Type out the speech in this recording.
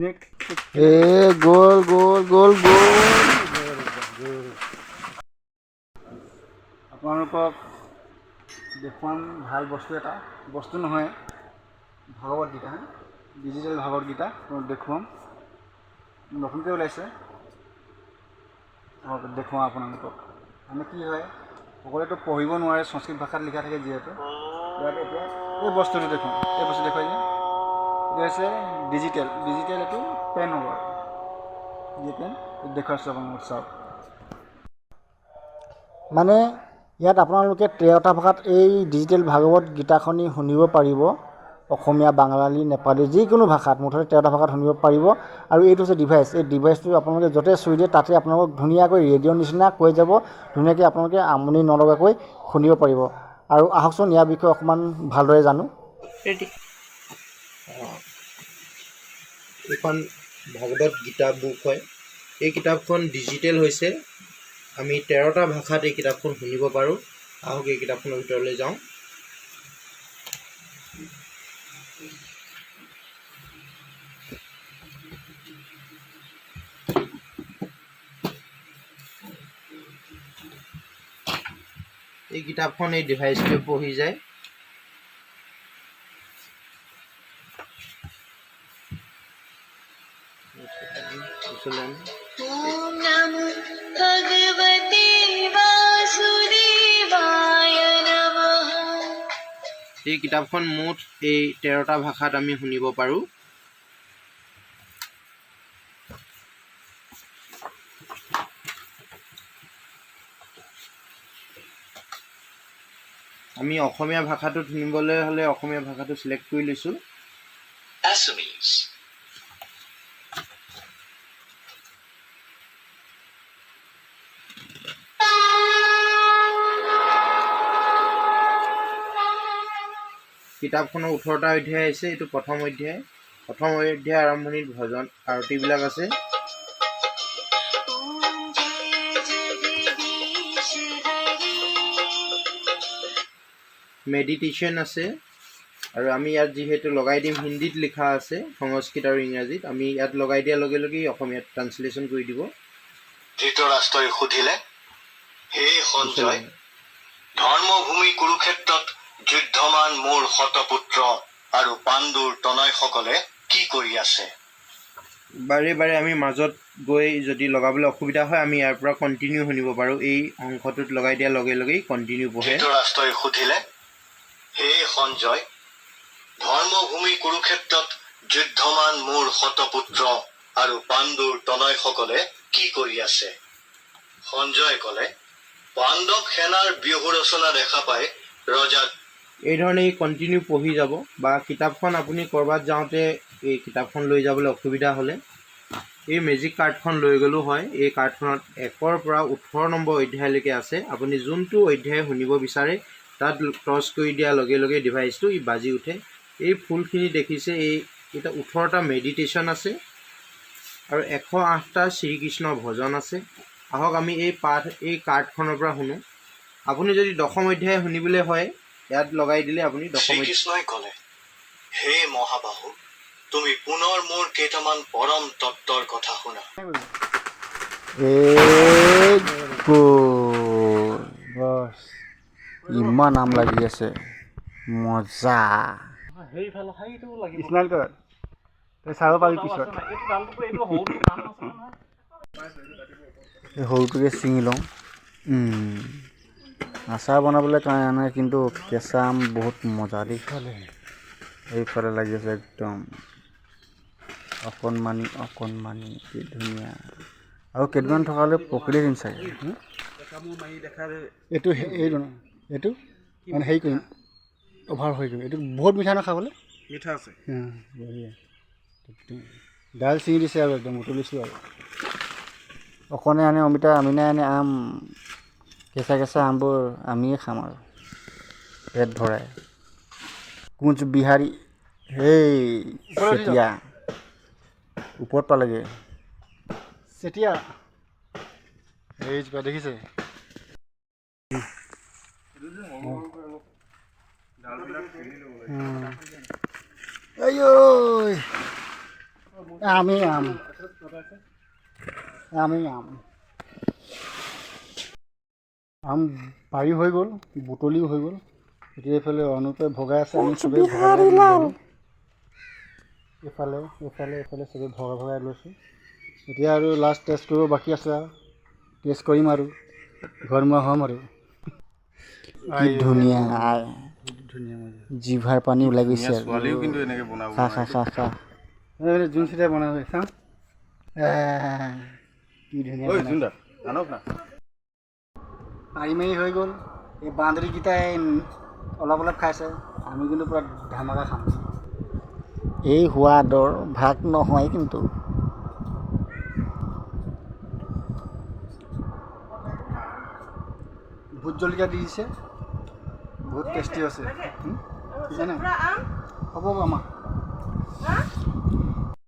গোল গোল গোল গোল আপোনালোকক দেখুৱাম ভাল বস্তু নহয় ভাগৱত গীতা ডিজিটেল ভাগৱত গীতা দেখুৱাম নতুনকৈ ওলাইছে দেখুৱাম আপোনালোকক মানে কি হয় সকলোৱেতো পঢ়িব নোৱাৰে সংস্কৃত ভাষাত লিখা থাকে যিহেতু এতিয়া এই বস্তুটো দেখুৱাম এই বস্তু দেখুৱাই যে এইটো হৈছে ডিজিটেল এইটো পেন হ'ব পেন দেখুৱাইছোঁ আপোনালোকক চাওক মানে ইয়াত আপোনালোকে 13টা ভাষাত এই ডিজিটেল ভাগৱত গীতাখনি শুনিব পাৰিব অসমীয়া বাঙালী নেপালী যিকোনো ভাষাত মুঠতে 13টা ভাষাত শুনিব পাৰিব আৰু এইটো হৈছে ডিভাইচ এই ডিভাইচটো আপোনালোকে য'তে চুই দিয়ে তাতে আপোনালোকক ধুনীয়াকৈ ৰেডিঅ'ৰ নিচিনা কৈ যাব ধুনীয়াকৈ আপোনালোকে আমনি নলগাকৈ শুনিব পাৰিব আৰু আহকচোন ইয়াৰ বিষয়ে অকণমান ভালদৰে জানো এইখন ভাগৱত গীতা বুক হয় এই কিতাপখন ডিজিটেল হৈছে আমি 13টা ভাষাত এই কিতাপখন শুনিব পাৰোঁ আহক এই কিতাপখনৰ ভিতৰলৈ যাওঁ এই কিতাপখন এই ডিভাইচটোৱে পঢ়ি যায় ओम नमो भगवते वासुदेवाय नमः এই কিতাপখন মুঠ এই 13টা ভাষাত আমি শুনিব পাৰোঁ আমি অসমীয়া ভাষাটো শুনিবলৈ হ'লে অসমীয়া ভাষাটো সিলেক্ট কৰি লৈছোঁ assamese কিতাপখনৰ 18টা অধ্যায় আছে এইটো প্ৰথম অধ্যায় আৰম্ভণিত ভজন আৰতিবিলাক আছে মেডিটেশ্যন আছে আৰু আমি ইয়াত যিহেতু লগাই দিম হিন্দীত লিখা আছে সংস্কৃত আৰু ইংৰাজীত আমি ইয়াত লগাই দিয়াৰ লগে লগে অসমীয়াত ট্ৰান্সলেশ্যন কৰি দিব ধৃতৰাষ্ট্ৰই সুধিলে হে সঞ্জয় ধৰ্মভূমি কুৰুক্ষেত্ৰত যুদ্ধমান মোৰ শতপুত্ৰ আৰু পাণ্ডুৰ তনয়সকলে কি কৰি আছে বাৰে বাৰে আমি মাজত গৈ যদি লগাবলৈ অসুবিধা হয় আমি ইয়াৰ পৰা কণ্টিনিউ শুনিব পাৰোঁ এই অংশটোত লগাই দিয়াৰ লগে লগেই কণ্টিনিউ পঢ়ে ধৃতৰাষ্ট্ৰই সুধিলে হে সঞ্জয় ধৰ্মভূমি কুৰুক্ষেত্ৰত যুদ্ধমান মোৰ শতপুত্ৰ আৰু পাণ্ডুৰ তনয়সকলে কি কৰি আছে সঞ্জয় ক'লে পাণ্ডৱ সেনাৰ ব্যূহ ৰচনা দেখা পাই ৰজা এই ধৰণে কণ্টিনিউ পঢ়ি যাব বা কিতাপখন আপুনি ক'ৰবাত যাওঁতে এই কিতাপখন লৈ যাবলৈ অসুবিধা হ'লে এই মেজিক কাৰ্ডখন লৈ গ'লেও হয় এই কাৰ্ডখনত 1ৰ পৰা 18 নম্বৰ অধ্যায়লৈকে আছে আপুনি যোনটো অধ্যায় শুনিব বিচাৰে তাত টচ কৰি দিয়াৰ লগে লগে ডিভাইচটো বাজি উঠে এই ফুলখিনি দেখিছে এটা 18টা মেডিটেশ্যন আছে আৰু 108টা শ্ৰীকৃষ্ণৰ ভজন আছে আহক আমি এই কাৰ্ডখনৰ পৰা শুনো আপুনি যদি 10ম অধ্যায় শুনিবলৈ হয় ইয়াত লগাই দিলে আপুনি 10ম শ্ৰীকৃষ্ণই ক'লে হে মহাবাহু তুমি পুনৰ মোৰ কেইটামান পৰম তত্ত্বৰ কথা শুনা ইমান নাম লাগি আছে মজা স্মাইল কৰ তই চাব পাবি পিছত এই সৰুটোকে ছিঙি লওঁ আচাৰ বনাবলৈ কাৰণে কিন্তু কেঁচা আম বহুত মজা দেখালে এইফালে লাগি আছে একদম অকণমানি কি ধুনীয়া আৰু কেইদিনমান থকালৈ পকিলে দিম চাগে এইটো মানে হেৰি কৰিম অভাৰ হৈ গ'ল এইটো বহুত মিঠা ন খাবলৈ মিঠা আছে বঢ়িয়া দাইল ছিঙি দিছে আৰু একদম উতলিছোঁ আৰু অকণে আনে অমিতা আমিনাই আনে আম কেঁচা আমবোৰ আমিয়ে খাম আৰু পেট ভৰাই কোচ বিহাৰী হেই চেতিয়া ওপৰত পালেগৈ চেতিয়া এই দেখিছে আমি আম আম পাৰি হৈ গ'ল, বুটলিও হৈ গ'ল। এতিয়া এইফালে অনুপে ভগাই আছে, আমি চবেই ভগাই ল'লোঁ। এইফালে চবেই ভগাই লৈছোঁ। এতিয়া আৰু লাষ্ট টেষ্ট কৰিব বাকী আছে আৰু টেষ্ট কৰিম আৰু ঘৰ মই হ'ম আৰু কি ধুনীয়া জিভাৰ পানী ওলাই গৈছে আৰু ছোৱালীও কিন্তু এনেকে বনাব খা যোন চিটাই বনাব চাওঁ কি ধুনীয়া আনক না পাৰি মাৰি হৈ গ'ল। এই বান্দৰীকেইটাই অলপ খাইছে, আমি কিন্তু পূৰা ধামাকা খাম। এই সোৱাদৰ ভাগ নহয় কিন্তু। ভোট জলকীয়া দি দিছে, বহুত টেষ্টি আছে। জানে হ'ব আমাৰ